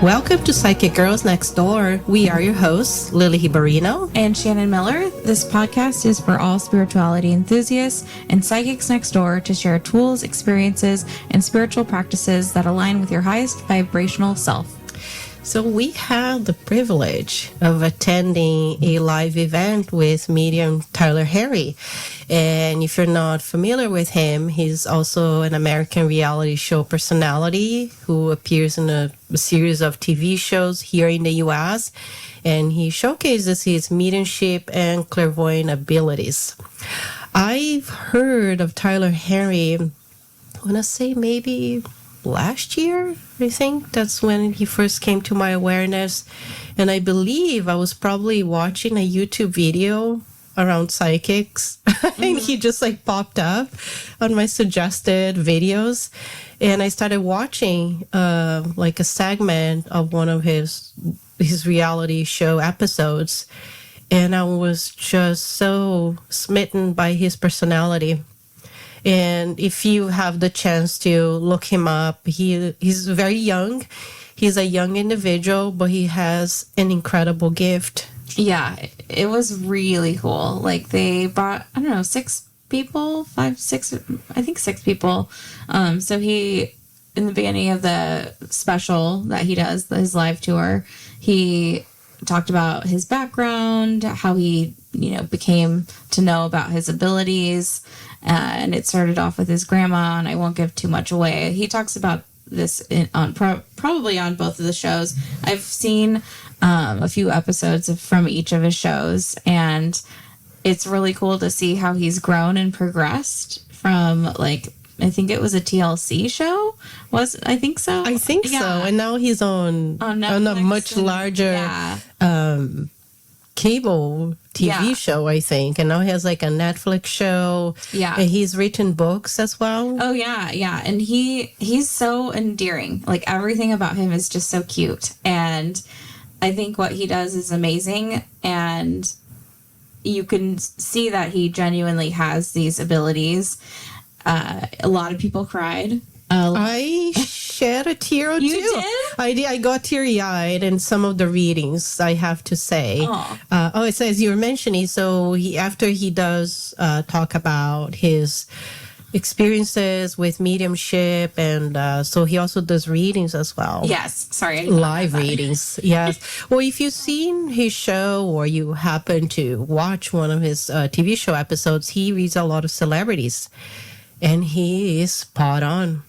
Welcome to Psychic Girls Next Door. We are your hosts, Lili and Shannon Miller. This podcast is for all spirituality enthusiasts and psychics next door to share tools, experiences, and spiritual practices that align with your highest vibrational self. So we had the privilege of attending a live event with medium Tyler Harry. And if you're not familiar with him, he's also an American reality show personality who appears in a series of TV shows here in the U.S. And he showcases his mediumship and clairvoyant abilities. I've heard of Tyler Harry, I want to say maybe last year, I think. That's when he first came to my awareness. And I believe I was probably watching a YouTube video around psychics. And he just popped up on my suggested videos. And I started watching a segment of one of his reality show episodes. And I was just so smitten by his personality. And if you have the chance to look him up, he's very young. He's a young individual, but he has an incredible gift. Yeah, it was really cool. They brought, I don't know, 6 people, 5, 6, I think 6 people. So he, in the beginning of the special that he does, his live tour, he talked about his background, how he, became to know about his abilities. And it started off with his grandma, and I won't give too much away. He talks about this probably on both of the shows. I've seen a few episodes from each of his shows, and it's really cool to see how he's grown and progressed from, I think it was a TLC show. I think so. I think so. And now he's on a much larger cable TV show, I think. And now he has a Netflix show. Yeah. And he's written books as well. Oh, yeah. Yeah. And he's so endearing. Everything about him is just so cute. And I think what he does is amazing. And you can see that he genuinely has these abilities. A lot of people cried. I shed a tear or two. You did? I did. I got teary-eyed in some of the readings, I have to say. It says you were mentioning, so after he does talk about his experiences with mediumship, and so he also does readings as well. Yes. Sorry. Live readings. Yes. Well, if you've seen his show or you happen to watch one of his TV show episodes, he reads a lot of celebrities, and he is spot on.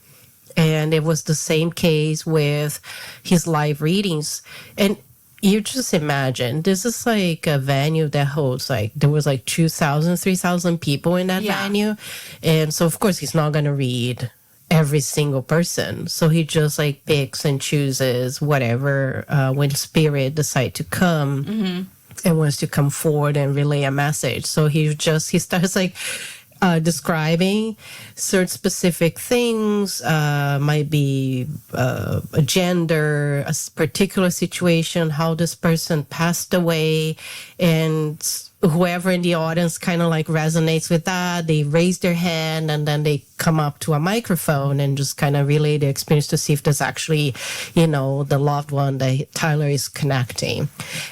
And it was the same case with his live readings. And you just imagine, this is a venue that holds, there was 2,000, 3,000 people in that venue. And so, of course, he's not going to read every single person. So he just picks and chooses whatever when spirit decide to come and wants to come forward and relay a message. So he starts describing certain specific things, might be a gender, a particular situation, how this person passed away, and whoever in the audience kind of resonates with that, they raise their hand and then they come up to a microphone and just kind of relay their experience to see if there's actually, the loved one that Tyler is connecting.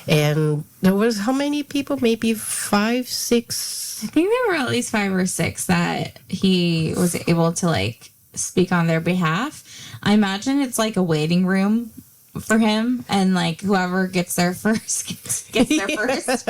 And there was how many people? Maybe 5, 6? I think there were at least 5 or 6 that he was able to speak on their behalf. I imagine it's a waiting room for him, and whoever gets there first gets there first.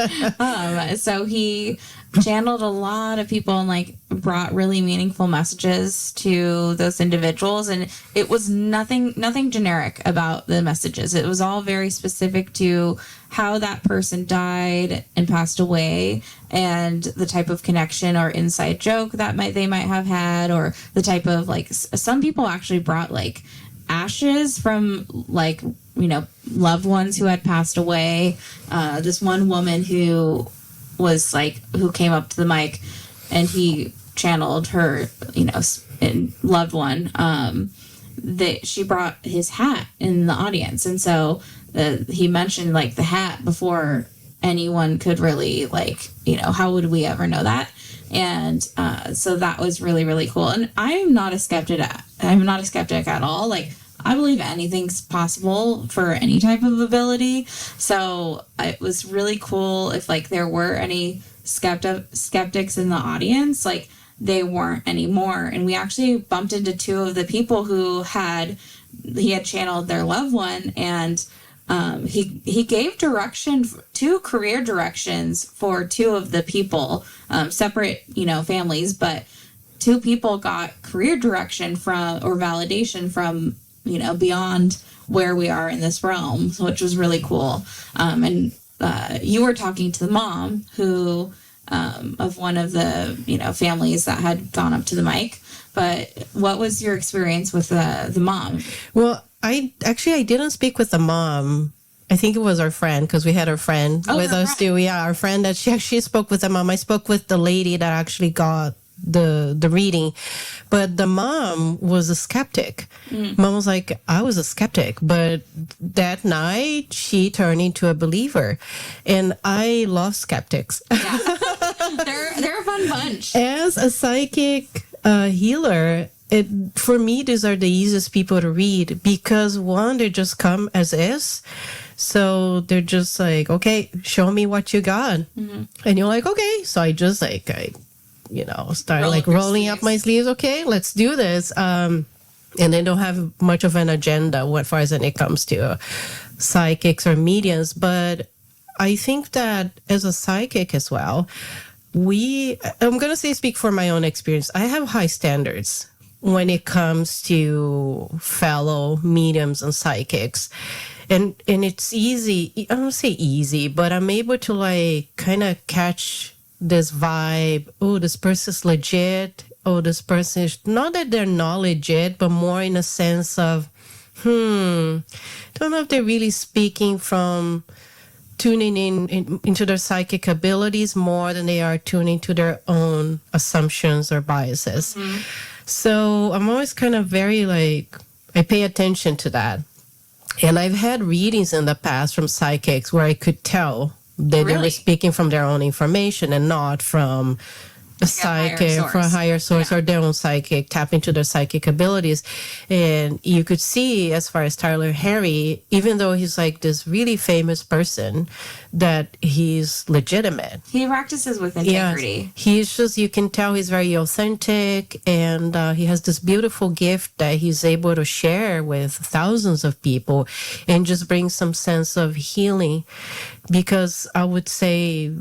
So he channeled a lot of people and brought really meaningful messages to those individuals, and it was nothing generic about the messages. It was all very specific to how that person died and passed away, and the type of connection or inside joke that they might have had, or the type of some people actually brought ashes from loved ones who had passed away. This one woman who was who came up to the mic, and he channeled her loved one, that she brought his hat in the audience, and so he mentioned the hat before anyone could really how would we ever know that. And so that was really, really cool. And I'm not a skeptic at all. I believe anything's possible for any type of ability. So it was really cool if like there were any skeptics in the audience, like they weren't anymore. And we actually bumped into two of the people who he had channeled their loved one, and he gave two career directions for two of the people, separate, families, but two people got career direction from, or validation from, beyond where we are in this realm, which was really cool. And you were talking to the mom who, of one of the, families that had gone up to the mic. But what was your experience with the mom? Well, I didn't speak with the mom. I think it was our friend, because we had our friend with us too. Yeah, our friend that she actually spoke with the mom. I spoke with the lady that actually got the reading, but the mom was a skeptic. Mom was like, I was a skeptic, but that night she turned into a believer, and I love skeptics. Yeah. they're a fun bunch. As a psychic healer, for me, these are the easiest people to read, because one, they just come as is. So they're just like, okay, show me what you got. And you're like, okay. So I just start rolling up my sleeves. Okay, let's do this. And they don't have much of an agenda as far as when it comes to psychics or mediums. But I think that as a psychic as well, I'm going to speak for my own experience. I have high standards when it comes to fellow mediums and psychics. And it's easy. I don't say easy, but I'm able to kind of catch this vibe. Oh, this person's legit. Oh, this person is not that they're not legit, but more in a sense of, don't know if they're really speaking from tuning into their psychic abilities more than they are tuning to their own assumptions or biases. So I'm always kind of very I pay attention to that. And I've had readings in the past from psychics where I could tell that they were speaking from their own information and not from a psychic, from a higher source, or their own psychic, tap into their psychic abilities. And you could see, as far as Tyler Harry, even though he's this really famous person, that he's legitimate. He practices with integrity. Yeah, he's just, you can tell he's very authentic, and he has this beautiful gift that he's able to share with thousands of people and just bring some sense of healing. Because I would say,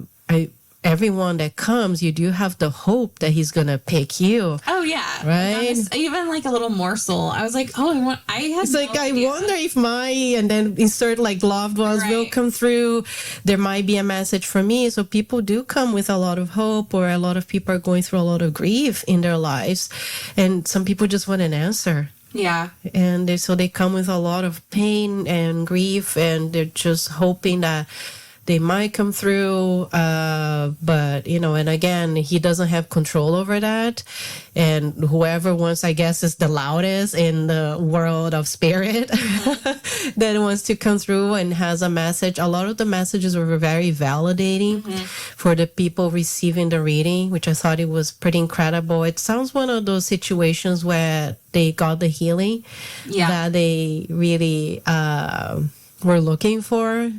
everyone that comes, you do have the hope that he's gonna pick you. Oh yeah, right. Even a little morsel. I was like, oh, it's I wonder if and then insert loved ones will come through. There might be a message for me. So people do come with a lot of hope, or a lot of people are going through a lot of grief in their lives, and some people just want an answer. Yeah. And they come with a lot of pain and grief, and they're just hoping that they might come through, but, and again, he doesn't have control over that. And whoever wants, I guess, is the loudest in the world of spirit that wants to come through and has a message. A lot of the messages were very validating for the people receiving the reading, which I thought it was pretty incredible. It sounds one of those situations where they got the healing that they really were looking for,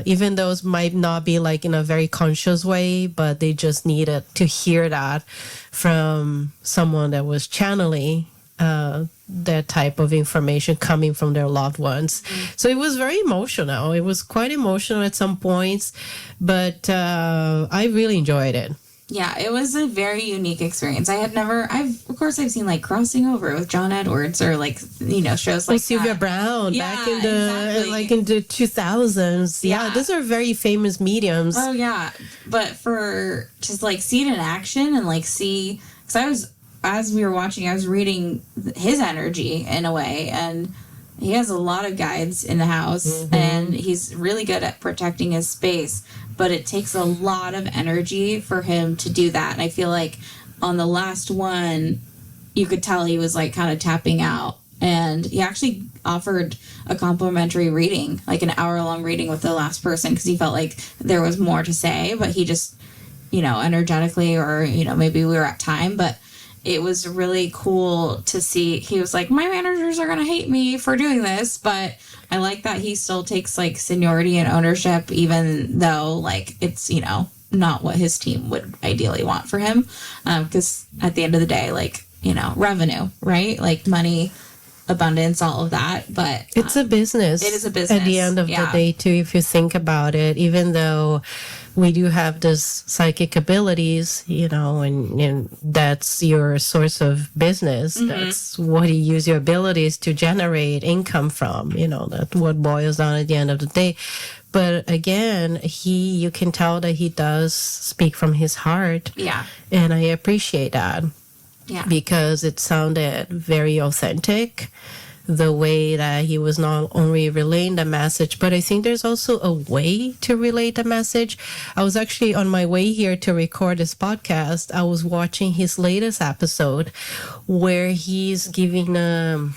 even those might not be in a very conscious way, but they just needed to hear that from someone that was channeling that type of information coming from their loved ones. So it was very emotional. It was quite emotional at some points, but I really enjoyed it. Yeah, it was a very unique experience. I've seen Crossing Over with John Edwards, or shows like Sylvia Brown back in the 2000s. Yeah, those are very famous mediums. Oh yeah, but for just see it in action and see, because as we were watching, I was reading his energy in a way, and he has a lot of guides in the house, and he's really good at protecting his space. But it takes a lot of energy for him to do that. And I feel on the last one, you could tell he was kind of tapping out. And he actually offered a complimentary reading, an hour-long reading with the last person, because he felt there was more to say, but he just, energetically, or, maybe we were at time. But it was really cool to see. He was like, my managers are going to hate me for doing this, but I like that he still takes like seniority and ownership, even though like it's, you know, not what his team would ideally want for him. Because at the end of the day, like, you know, revenue, right? Like money, abundance, all of that. But it's a business. It is a business. At the end of the day, too, if you think about it, even though we do have this psychic abilities, you know, and that's your source of business. That's what you use your abilities to generate income from, you know, that's what boils down at the end of the day. But again, you can tell that he does speak from his heart. Yeah. And I appreciate that. Yeah. Because it sounded very authentic, the way that he was not only relaying the message, but I think there's also a way to relay the message. I was actually on my way here to record this podcast. I was watching his latest episode where he's giving a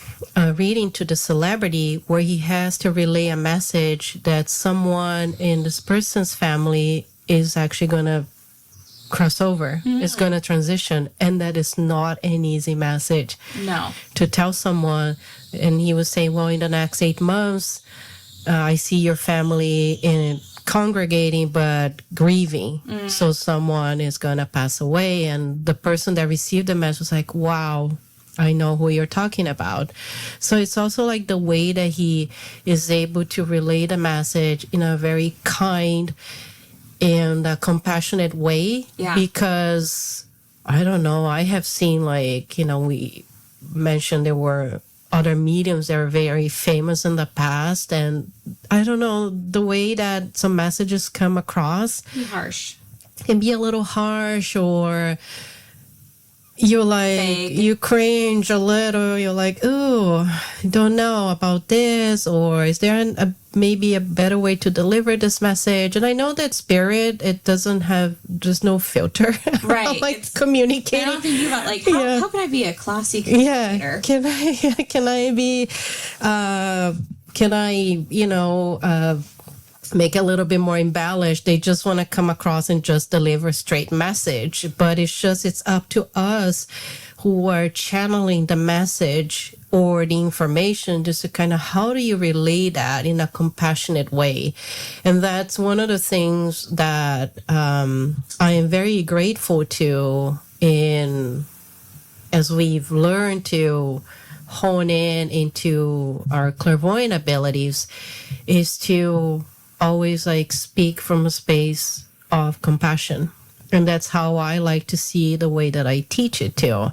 reading to the celebrity where he has to relay a message that someone in this person's family is actually going to cross over, is going to transition, and that is not an easy message to tell someone. And he was saying, well, in the next 8 months, I see your family in congregating but grieving, so someone is going to pass away. And the person that received the message was like, wow, I know who you're talking about. So it's also like the way that he is able to relay the message in a very kind and a compassionate way. Yeah. Because I don't know, I have seen, like, you know, we mentioned there were other mediums that are very famous in the past, and I don't know, the way that some messages come across harsh, can be a little harsh, or you're like, vague. You cringe a little, you're like, ooh, don't know about this, or is there maybe a better way to deliver this message? And I know that spirit, it doesn't have, there's no filter. Right. Like communicating. I don't think about like, how can I be a classy communicator? Yeah. Can I, you know, make it a little bit more embellished? They just want to come across and just deliver a straight message. But it's up to us who are channeling the message or the information, just to kind of, how do you relay that in a compassionate way? And that's one of the things that I am very grateful to as we've learned to hone into our clairvoyant abilities, is to always like speak from a space of compassion. And that's how I like to see the way that I teach it too.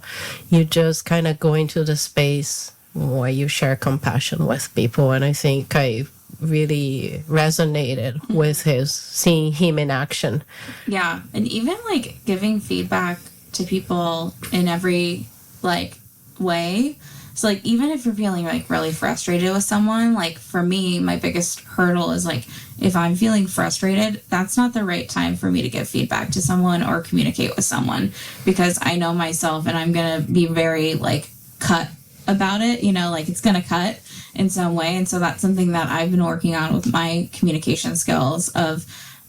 You just kind of go into the space where you share compassion with people. And I think I really resonated with seeing him in action. Yeah. And even like giving feedback to people in every like way. So like, even if you're feeling like really frustrated with someone, like for me, my biggest hurdle is like, if I'm feeling frustrated, that's not the right time for me to give feedback to someone or communicate with someone, because I know myself and I'm going to be very like cut about it, you know, like it's going to cut in some way. And so that's something that I've been working on with my communication skills, of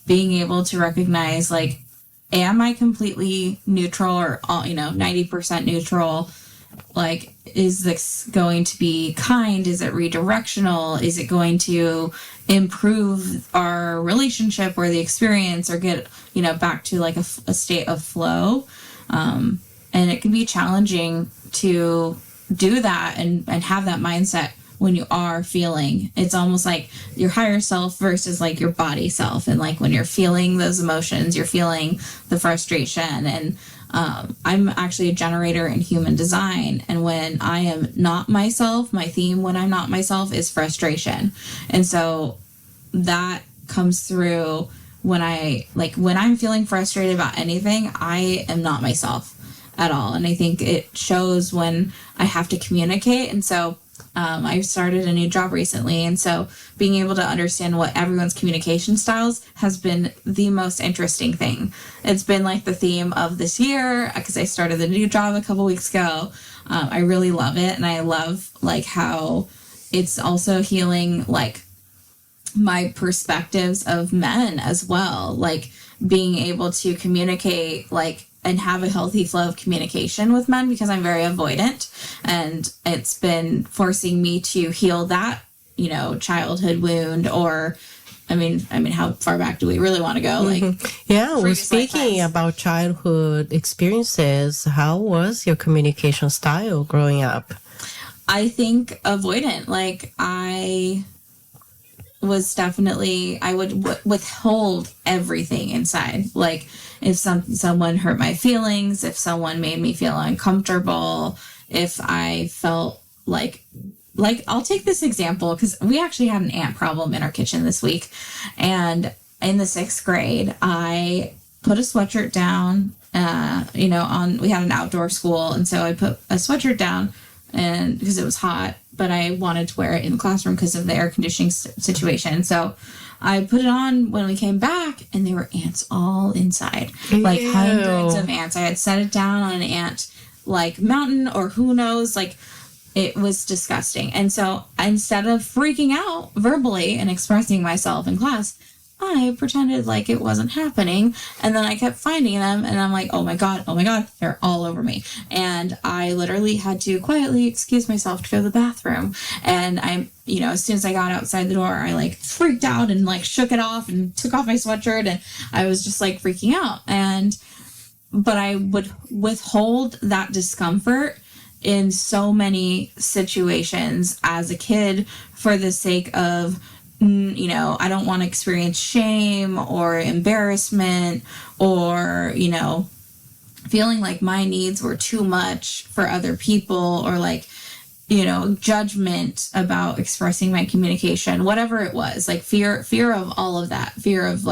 being able to recognize like, am I completely neutral or, you know, 90% neutral? Like, is this going to be kind? Is it redirectional? Is it going to improve our relationship or the experience, or get, you know, back to like a state of flow? And it can be challenging to do that and have that mindset when you are feeling. It's almost like your higher self versus like your body self. And like when you're feeling those emotions, you're feeling the frustration. And I'm actually a generator in human design. And when I am not myself, my theme when I'm not myself is frustration. And so that comes through when I'm feeling frustrated about anything, I am not myself at all. And I think it shows when I have to communicate. And so I started a new job recently, and so being able to understand what everyone's communication styles has been the most interesting thing. It's been like the theme of this year, because I started the new job a couple weeks ago. I really love it, and I love like how it's also healing like my perspectives of men as well, like being able to communicate like and have a healthy flow of communication with men because I'm very avoidant, and it's been forcing me to heal that, childhood wound. Or I mean, how far back do we really want to go? Like, yeah, well, speaking about childhood experiences, how was your communication style growing up? I think avoidant. Like, I was definitely, I would withhold everything inside. Like, if someone hurt my feelings, if someone made me feel uncomfortable, if I felt like I'll take this example because we actually had an ant problem in our kitchen this week. And in the 6th grade, I put a sweatshirt down, we had an outdoor school. And so I put a sweatshirt down and because it was hot, but I wanted to wear it in the classroom because of the air conditioning situation. So I put it on when we came back, and there were ants all inside, like hundreds of ants. I had set it down on an ant mountain, or who knows, it was disgusting. And so instead of freaking out verbally and expressing myself in class, I pretended like it wasn't happening. And then I kept finding them, and I'm like, oh my God, they're all over me. And I literally had to quietly excuse myself to go to the bathroom. And as soon as I got outside the door, I freaked out and shook it off and took off my sweatshirt, and I was just freaking out. But I would withhold that discomfort in so many situations as a kid for the sake of, I don't want to experience shame or embarrassment or, feeling like my needs were too much for other people, or judgment about expressing my communication, whatever it was, fear of all of that, fear of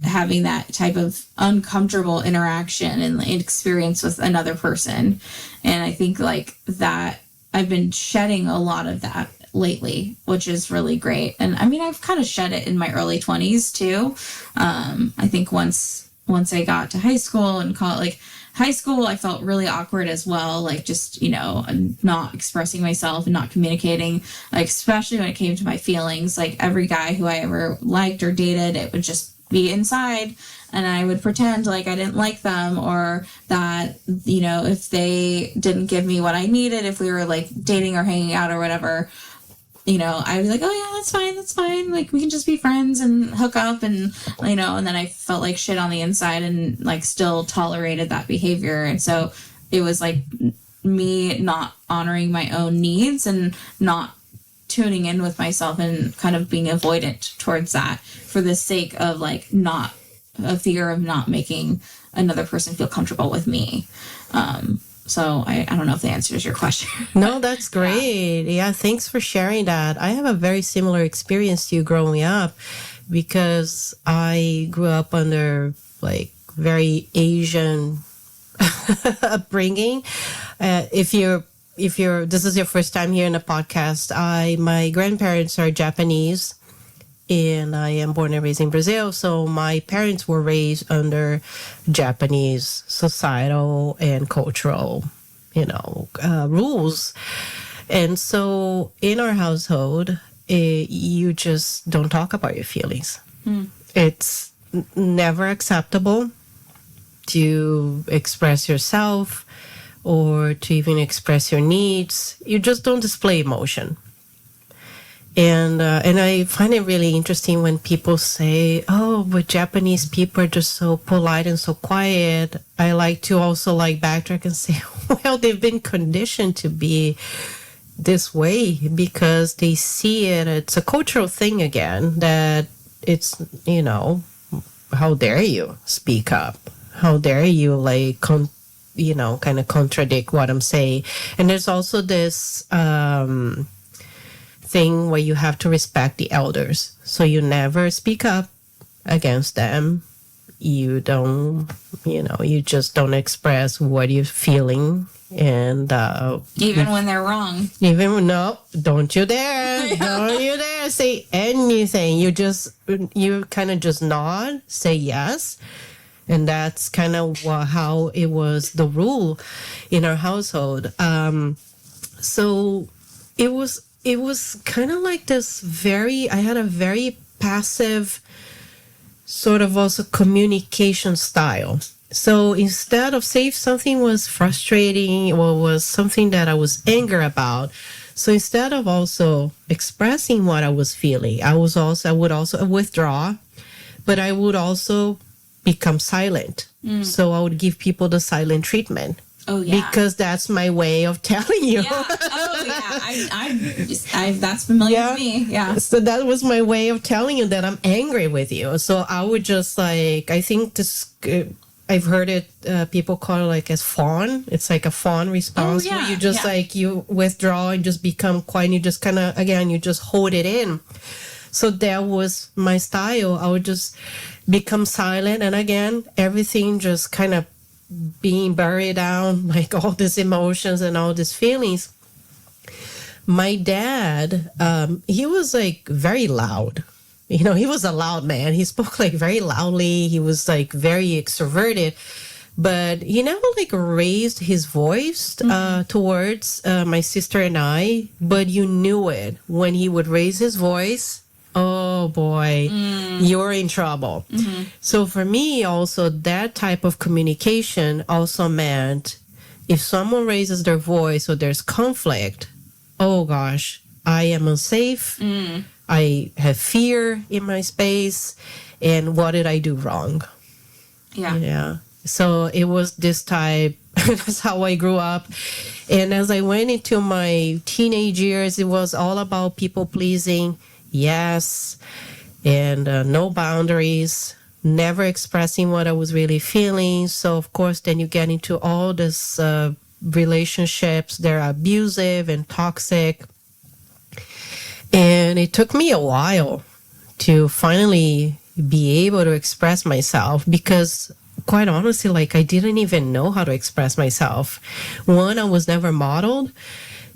having that type of uncomfortable interaction and experience with another person. And I think that I've been shedding a lot of that lately, which is really great. And I've kind of shed it in my early 20s too. I think once I got to high school and high school, I felt really awkward as well. Just, not expressing myself and not communicating, especially when it came to my feelings. Every guy who I ever liked or dated, it would just be inside, and I would pretend I didn't like them, or that, if they didn't give me what I needed, if we were dating or hanging out or whatever, I'd be like, oh yeah, that's fine. We can just be friends and hook up, and, and then I felt like shit on the inside and still tolerated that behavior. And so it was me not honoring my own needs and not tuning in with myself and kind of being avoidant towards that for the sake of not a fear of not making another person feel comfortable with me. So I don't know if that answers your question. No, that's great. Yeah, thanks for sharing that. I have a very similar experience to you growing up, because I grew up under very Asian upbringing. If this is your first time here in the podcast, my grandparents are Japanese, and I am born and raised in Brazil. So my parents were raised under Japanese societal and cultural, rules. And so in our household, you just don't talk about your feelings. It's never acceptable to express yourself or to even express your needs. You just don't display emotion. And I find it really interesting when people say, oh, but Japanese people are just so polite and so quiet. I like to also backtrack and say, well, they've been conditioned to be this way because they see it. It's a cultural thing again, that it's, how dare you speak up? How dare you kind of contradict what I'm saying? And there's also this thing where you have to respect the elders. So you never speak up against them. You don't, you just don't express what you're feeling. And even when they're wrong. No, don't you dare. Don't you dare say anything. You kind of just nod, say yes. And that's kind of how it was the rule in our household. So it was kind of this I had a very passive sort of also communication style. So instead of say if something was frustrating or was something that I was angry about, so instead of also expressing what I was feeling, I would also withdraw, but I would also become silent. So I would give people the silent treatment. Oh yeah, because that's my way of telling you. yeah. Oh yeah, I that's familiar to me. Yeah. So that was my way of telling you that I'm angry with you. So I would just like, I think this, I've heard it, people call it like as fawn. It's like a fawn response where you just like, you withdraw and just become quiet and you just kind of, again, you just hold it in. So that was my style. I would just become silent. And again, everything just kind of being buried down, like all these emotions and all these feelings. My dad, he was like very loud. You know, he was a loud man. He spoke like very loudly. He was like very extroverted, but he never like raised his voice towards my sister and I. But you knew it when he would raise his voice. Oh boy, you're in trouble. So for me, also that type of communication also meant if someone raises their voice or there's conflict, oh gosh, I am unsafe. I have fear in my space. And what did I do wrong? Yeah. So it was this type. That's how I grew up. And as I went into my teenage years, it was all about people pleasing. Yes. And no boundaries, never expressing what I was really feeling. So, of course, then you get into all this relationships. They're abusive and toxic. And it took me a while to finally be able to express myself because, quite honestly, like I didn't even know how to express myself. One, I was never modeled.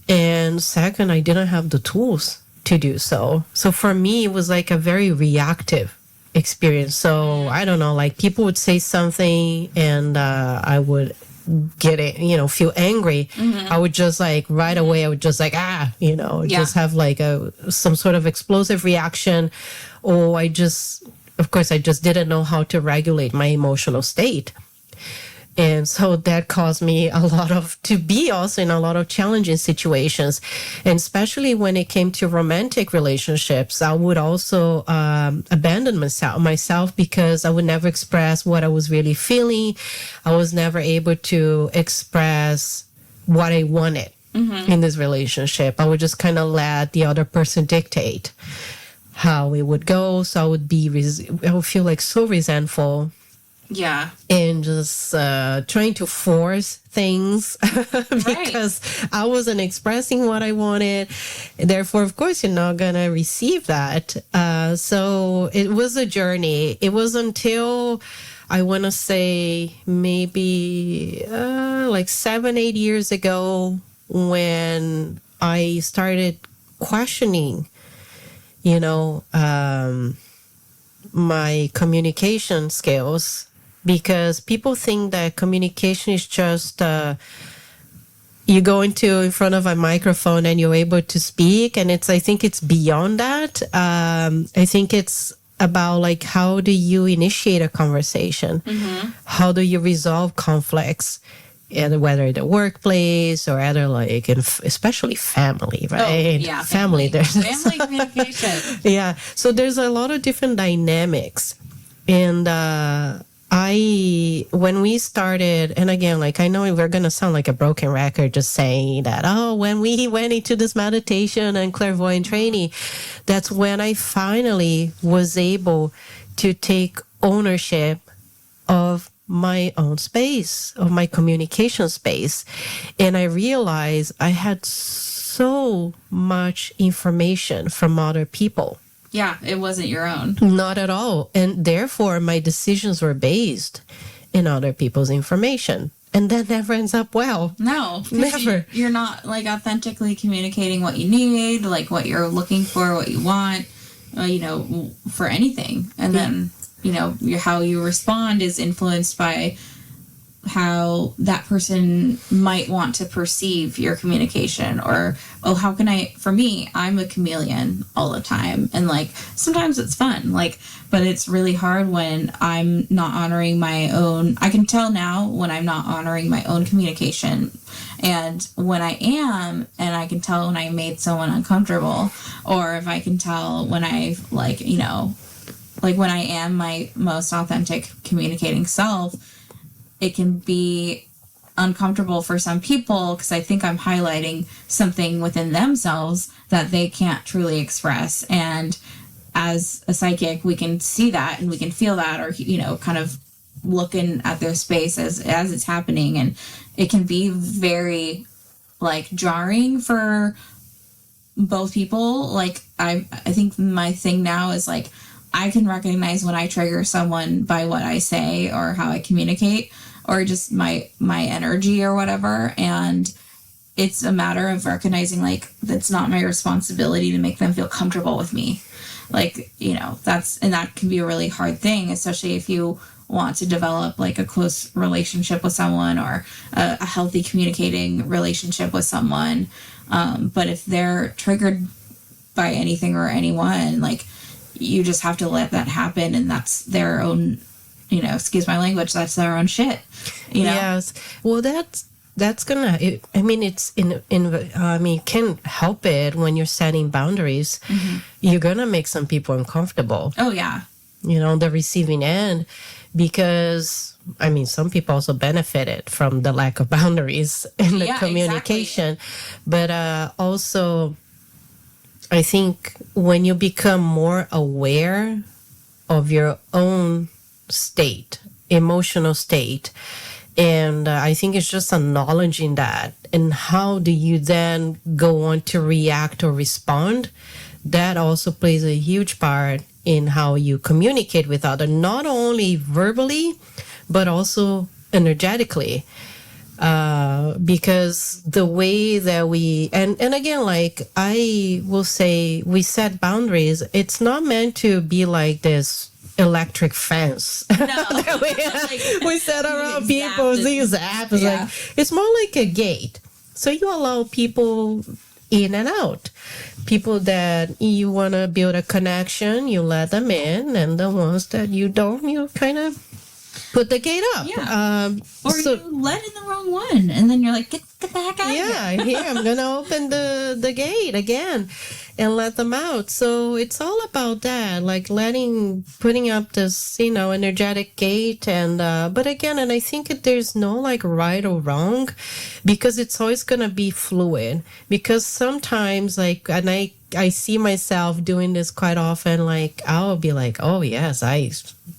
And second, I didn't have the tools to do so. So for me, it was like a very reactive experience. So I don't know, like people would say something and I would get it, feel angry. I would just like right away, I would just like, just have like some sort of explosive reaction. Or of course, I just didn't know how to regulate my emotional state. And so that caused me to be also in a lot of challenging situations. And especially when it came to romantic relationships, I would also abandon myself because I would never express what I was really feeling. I was never able to express what I wanted in this relationship. I would just kind of let the other person dictate how it would go. So I would feel like so resentful. Yeah. And just trying to force things because I wasn't expressing what I wanted. Therefore, of course, you're not going to receive that. So it was a journey. It was until I want to say maybe like 7-8 years ago when I started questioning, my communication skills. Because people think that communication is just you go in front of a microphone and you're able to speak. And I think it's beyond that. I think it's about like, how do you initiate a conversation? How do you resolve conflicts? And whether the workplace or other like, especially family, right? Oh, yeah, family. Family communication. Yeah. So there's a lot of different dynamics. And when we started, and again, like I know we're going to sound like a broken record just saying that, when we went into this meditation and clairvoyant training, that's when I finally was able to take ownership of my own space, of my communication space. And I realized I had so much information from other people. Yeah, it wasn't your own. Not at all. And therefore, my decisions were based in other people's information. And that never ends up well. No. Never. You're not like authentically communicating what you need, like what you're looking for, what you want, for anything. And then, how you respond is influenced by how that person might want to perceive your communication, or how can for me, I'm a chameleon all the time, and like sometimes it's fun, like, but it's really hard when I'm not honoring my own. I can tell now when I'm not honoring my own communication, and when I am, and I can tell when I made someone uncomfortable, or if I can tell when I've like, like when I am my most authentic communicating self. It can be uncomfortable for some people because I think I'm highlighting something within themselves that they can't truly express. And as a psychic, we can see that and we can feel that, or, kind of looking at their space as it's happening. And it can be very like jarring for both people. Like I think my thing now is like, I can recognize when I trigger someone by what I say or how I communicate, or just my energy or whatever. And it's a matter of recognizing like that's not my responsibility to make them feel comfortable with me. Like, that can be a really hard thing, especially if you want to develop like a close relationship with someone, or a healthy communicating relationship with someone. But if they're triggered by anything or anyone, like, you just have to let that happen, and that's their own, excuse my language, that's their own shit, Yes. Well, that's gonna, it's can't help it when you're setting boundaries. Mm-hmm. You're gonna make some people uncomfortable. Oh, yeah. The receiving end, because, some people also benefited from the lack of boundaries in the communication. Exactly. But also, I think when you become more aware of your own state, emotional state, and I think it's just acknowledging that, and how do you then go on to react or respond, that also plays a huge part in how you communicate with others, not only verbally, but also energetically. Because the way that we, and again, like I will say, we set boundaries. It's not meant to be like this electric fence no. that we set around people. These apps, like, it's more like a gate. So you allow people in and out. People that you want to build a connection, you let them in, and the ones that you don't, you kind of put the gate up. Yeah. Or you let in the wrong one, and then you're like, get the heck out of here. Yeah, here, I'm going to open the gate again and let them out. So it's all about that, like putting up this, energetic gate. And, but again, and I think there's no like right or wrong, because it's always going to be fluid. Because sometimes, like, and I see myself doing this quite often, like, I'll be like, oh, yes, I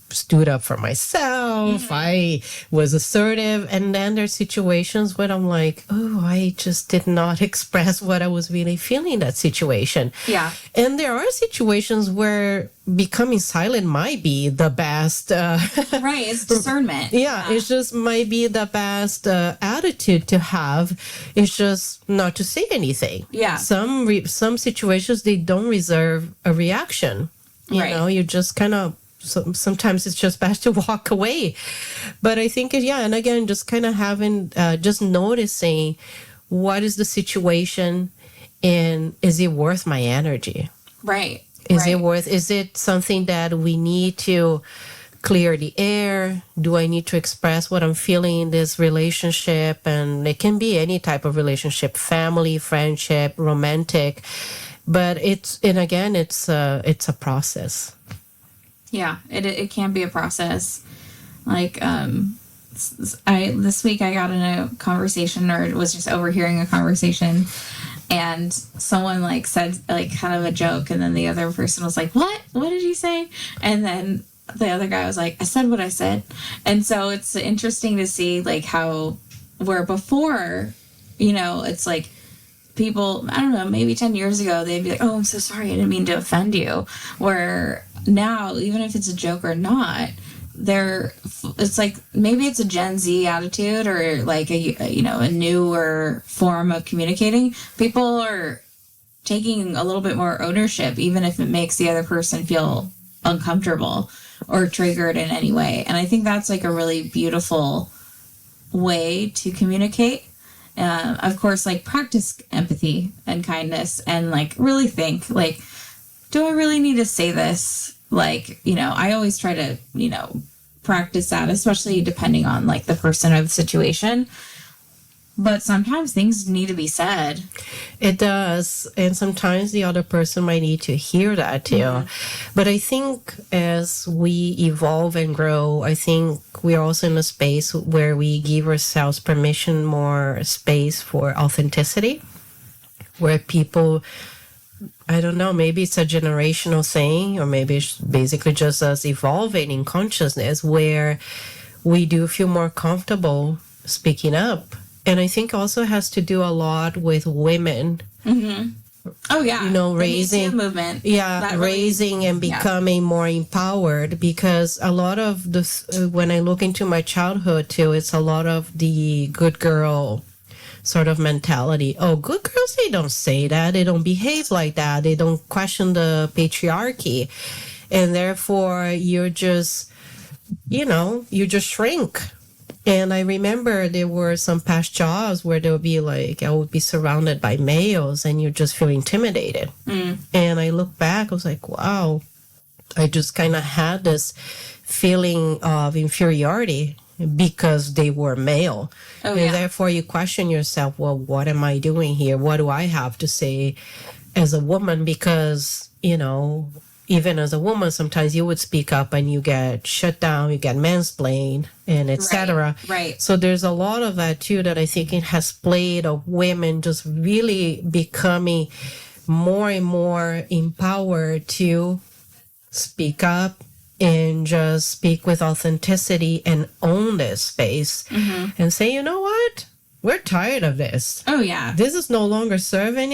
stood up for myself. Mm-hmm. I was assertive. And then there's situations where I'm like, oh, I just did not express what I was really feeling in that situation. Yeah. And there are situations where becoming silent might be the best. Right. It's discernment. Yeah. It just might be the best attitude to have. It's just not to say anything. Yeah. Some situations, they don't reserve a reaction. You just kind of, sometimes it's just best to walk away. But I think, and again, just kind of having, just noticing what is the situation, and is it worth my energy? Right. Is it something that we need to clear the air? Do I need to express what I'm feeling in this relationship? And it can be any type of relationship, family, friendship, romantic. But it's a process. Yeah, it can be a process. Like, this week I got in a conversation, or was just overhearing a conversation, and someone like said like kind of a joke, and then the other person was like, "What? What did you say?" And then the other guy was like, "I said what I said." And so it's interesting to see like how, where before, it's like, people, I don't know, maybe 10 years ago, they'd be like, "Oh, I'm so sorry, I didn't mean to offend you." Where now, even if it's a joke or not, it's like, maybe it's a Gen Z attitude, or like a newer form of communicating. People are taking a little bit more ownership, even if it makes the other person feel uncomfortable or triggered in any way. And I think that's like a really beautiful way to communicate. Of course, like, practice empathy and kindness, and like really think, like, do I really need to say this? Like, I always try to, practice that, especially depending on like the person or the situation. But sometimes things need to be said. It does. And sometimes the other person might need to hear that too. Mm-hmm. But I think as we evolve and grow, I think we're also in a space where we give ourselves permission, more space for authenticity, where people, I don't know, maybe it's a generational thing, or maybe it's basically just us evolving in consciousness, where we do feel more comfortable speaking up. And I think also has to do a lot with women. Mm-hmm. Oh, yeah. Raising the movement. Yeah, raising and becoming more empowered, because a lot of this, when I look into my childhood too, it's a lot of the good girl sort of mentality. Oh, good girls, they don't say that. They don't behave like that. They don't question the patriarchy. And therefore, you just shrink. And I remember there were some past jobs where there would be like, I would be surrounded by males and you just feel intimidated. Mm. And I look back, I was like, wow, I just kind of had this feeling of inferiority because they were male. Oh, and therefore you question yourself, well, what am I doing here? What do I have to say as a woman? Because, even as a woman, sometimes you would speak up and you get shut down, you get mansplained, and etc. Right. So there's a lot of that too that I think it has played of women just really becoming more and more empowered to speak up and just speak with authenticity and own this space, mm-hmm. and say, you know what? We're tired of this. Oh, yeah. This is no longer serving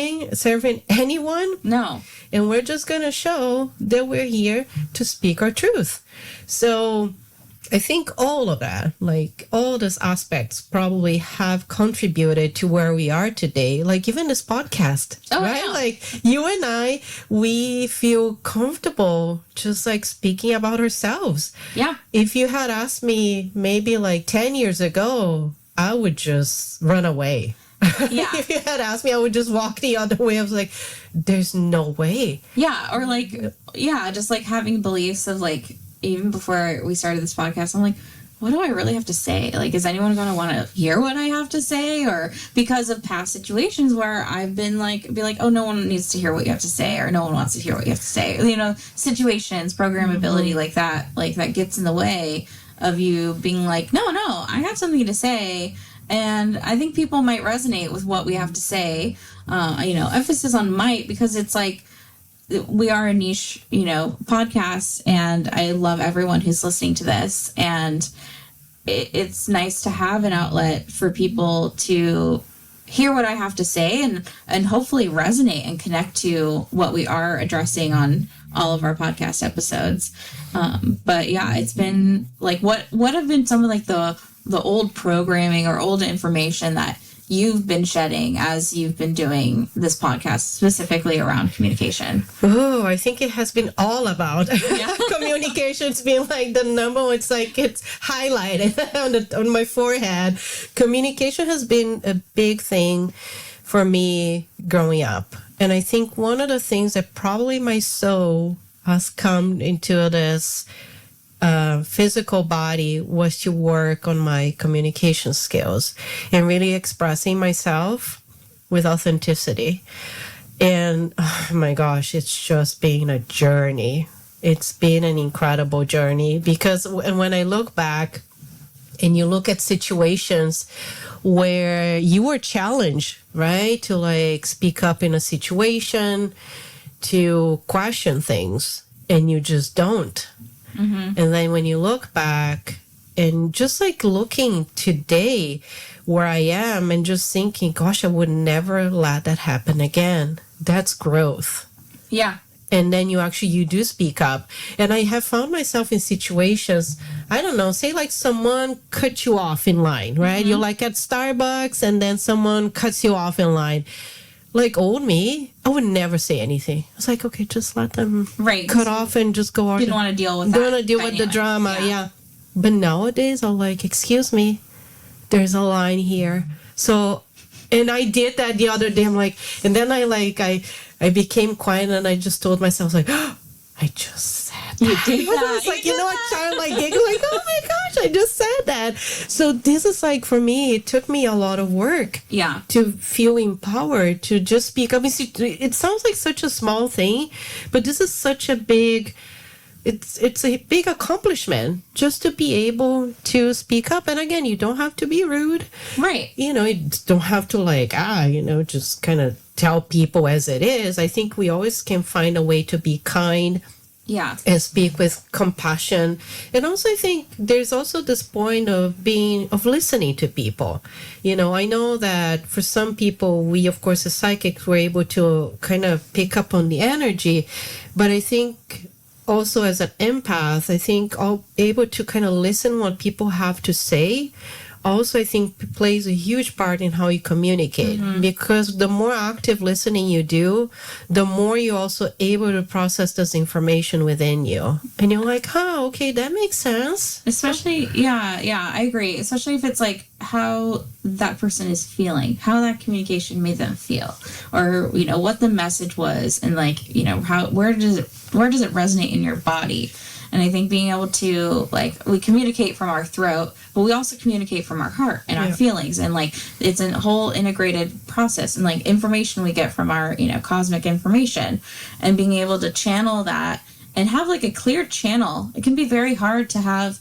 anyone. No. And we're just going to show that we're here to speak our truth. So I think all of that, like all these aspects probably have contributed to where we are today. Like even this podcast, right? Yeah. Like you and I, we feel comfortable just like speaking about ourselves. Yeah. If you had asked me maybe like 10 years ago, I would just run away. Yeah. If you had asked me, I would just walk the other way. I was like, there's no way. Yeah. Or like, just like having beliefs of like, even before we started this podcast, I'm like, what do I really have to say? Like, is anyone going to want to hear what I have to say? Or because of past situations where I've been like, oh, no one needs to hear what you have to say, or no one wants to hear what you have to say. Situations, programmability, mm-hmm. like that gets in the way of you being like, no, I have something to say. And I think people might resonate with what we have to say. Emphasis on might, because it's like, we are a niche, podcast, and I love everyone who's listening to this. And it's nice to have an outlet for people to hear what I have to say and hopefully resonate and connect to what we are addressing on all of our podcast episodes. But yeah, it's been like, what have been some of like the old programming or old information that you've been shedding as you've been doing this podcast, specifically around communication? Oh, I think it has been all about communication's been like the number one. It's like it's highlighted on my forehead. Communication has been a big thing for me growing up. And I think one of the things that probably my soul has come into this physical body was to work on my communication skills and really expressing myself with authenticity. And oh my gosh, it's just been a journey. It's been an incredible journey, because when I look back and you look at situations where you were challenged, right, to like speak up in a situation, to question things, and you just don't. Mm-hmm. And then when you look back and just like looking today where I am and just thinking, gosh, I would never let that happen again. That's growth. Yeah. And then you do speak up. And I have found myself in situations, I don't know, say like someone cut you off in line, right? Mm-hmm. You're like at Starbucks and then someone cuts you off in line. Like old me, I would never say anything. I was like, okay, just let them cut off and just go on. Didn't want to deal with that. Don't want to deal with the drama, yeah. But nowadays, I'm like, excuse me, there's a line here. So, and I did that the other day. I'm like, and then I became quiet and I just told myself like, oh, I just said that. You did that. I was like, you know, I started like giggling, like, oh my gosh, I just said that. So this is like, for me, it took me a lot of work. Yeah. To feel empowered, to just speak up. It sounds like such a small thing, but this is such a big, it's a big accomplishment just to be able to speak up. And again, you don't have to be rude. Right. You know, you don't have to like, just kind of tell people as it is. I think we always can find a way to be kind. Yeah. And speak with compassion. And also, I think there's also this point of listening to people. You know, I know that for some people, we, of course, as psychics, we're able to kind of pick up on the energy. But I think also as an empath, I think able to kind of listen what people have to say. Also, I think plays a huge part in how you communicate, because the more active listening you do, the more you're also able to process this information within you. And you're like, oh, okay, that makes sense. Especially, yeah, I agree. Especially if it's like how that person is feeling, how that communication made them feel, or, you know, what the message was, and like, you know, where does it resonate in your body. And I think being able to, like, we communicate from our throat, but we also communicate from our heart and our feelings. And, like, it's a whole integrated process. And, like, information we get from our, you know, cosmic information. And being able to channel that and have, like, a clear channel. It can be very hard to have,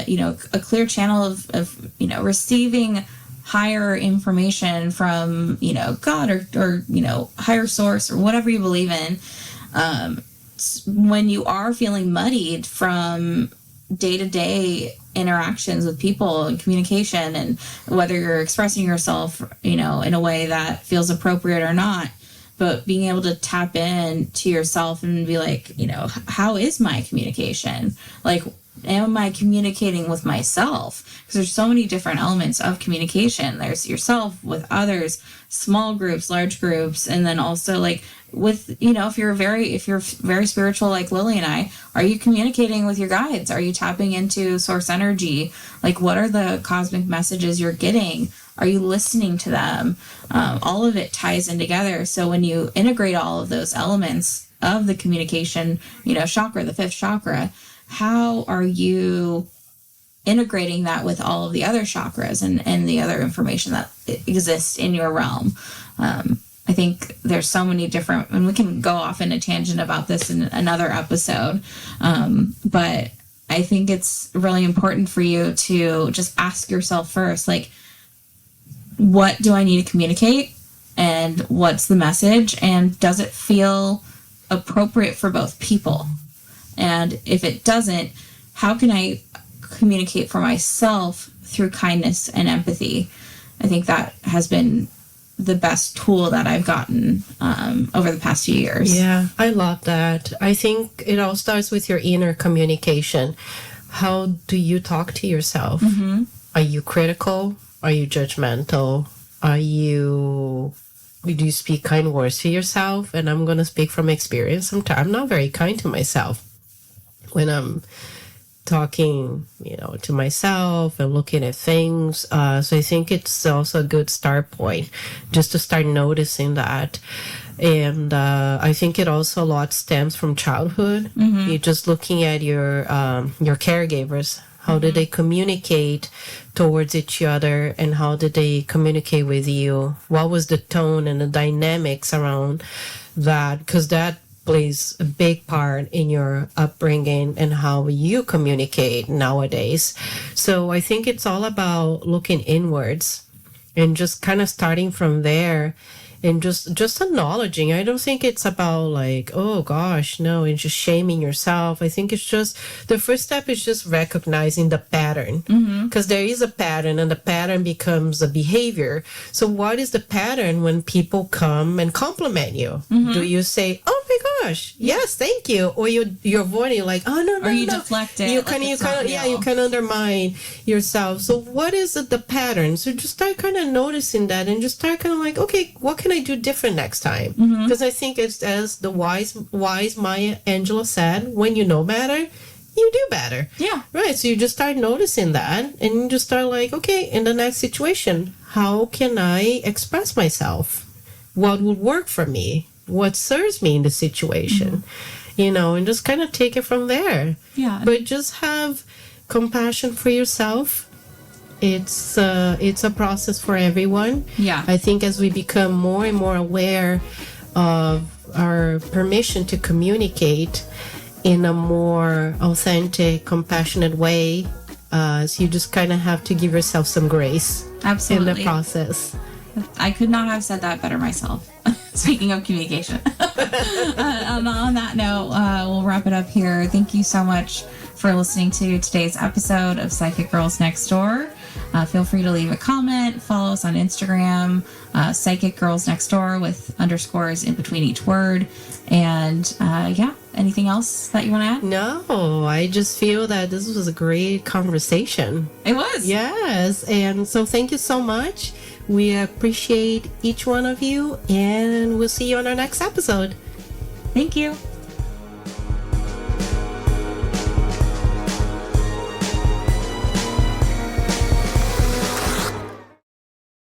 you know, a clear channel of, you know, receiving higher information from, you know, God or you know, higher source or whatever you believe in. When you are feeling muddied from day-to-day interactions with people and communication, and whether you're expressing yourself, you know, in a way that feels appropriate or not, but being able to tap in to yourself and be like, you know, how is my communication? Like, am I communicating with myself? Because there's so many different elements of communication. There's yourself with others, small groups, large groups, and then also like with, you know, if you're very spiritual like Lili and I, are you communicating with your guides? Are you tapping into source energy? Like, what are the cosmic messages you're getting? Are you listening to them? All of it ties in together. So when you integrate all of those elements of the communication, you know, chakra, the fifth chakra, how are you integrating that with all of the other chakras and the other information that exists in your realm? I think there's so many different, and we can go off in a tangent about this in another episode. But I think it's really important for you to just ask yourself first, like, what do I need to communicate? And what's the message? And does it feel appropriate for both people? And if it doesn't, how can I communicate for myself through kindness and empathy? I think that has been the best tool that I've gotten over the past few years. Yeah, I love that. I think it all starts with your inner communication. How do you talk to yourself? Mm-hmm. Are you critical? Are you judgmental? Do you speak kind words to yourself? And I'm going to speak from experience. Sometimes I'm not very kind to myself when I'm talking, you know, to myself and looking at things. So I think it's also a good start point just to start noticing that. And I think it also a lot stems from childhood. Mm-hmm. You're just looking at your caregivers. How did they communicate towards each other, and how did they communicate with you? What was the tone and the dynamics around that? Because that plays a big part in your upbringing and how you communicate nowadays. So I think it's all about looking inwards and just kind of starting from there. And just acknowledging. I don't think it's about like, oh gosh, no, and just shaming yourself. I think it's just, the first step is just recognizing the pattern. Because there is a pattern, and the pattern becomes a behavior. So what is the pattern when people come and compliment you? Do you say, oh my gosh, yes, thank you? Or you're avoiding, like, oh no, or you deflect it. You can undermine yourself. So what is the pattern? So just start kind of noticing that, and just start kind of like, okay, what can I do different next time? Because I think it's, as the wise Maya Angelou said, when you know better, you do better. Yeah. Right. So you just start noticing that, and you just start like, okay, in the next situation, how can I express myself? What would work for me? What serves me in the situation? And just kind of take it from there. Yeah. But just have compassion for yourself. It's a process for everyone. Yeah. I think as we become more and more aware of our permission to communicate in a more authentic, compassionate way, so you just kind of have to give yourself some grace Absolutely. in the process. I could not have said that better myself. Speaking of communication. On that note, we'll wrap it up here. Thank you so much for listening to today's episode of Psychic Girls Next Door. Feel free to leave a comment. Follow us on Instagram, Psychic Girls Next Door with underscores in between each word. And anything else that you want to add? No, I just feel that this was a great conversation. It was. Yes. And so thank you so much. We appreciate each one of you, and we'll see you on our next episode. Thank you.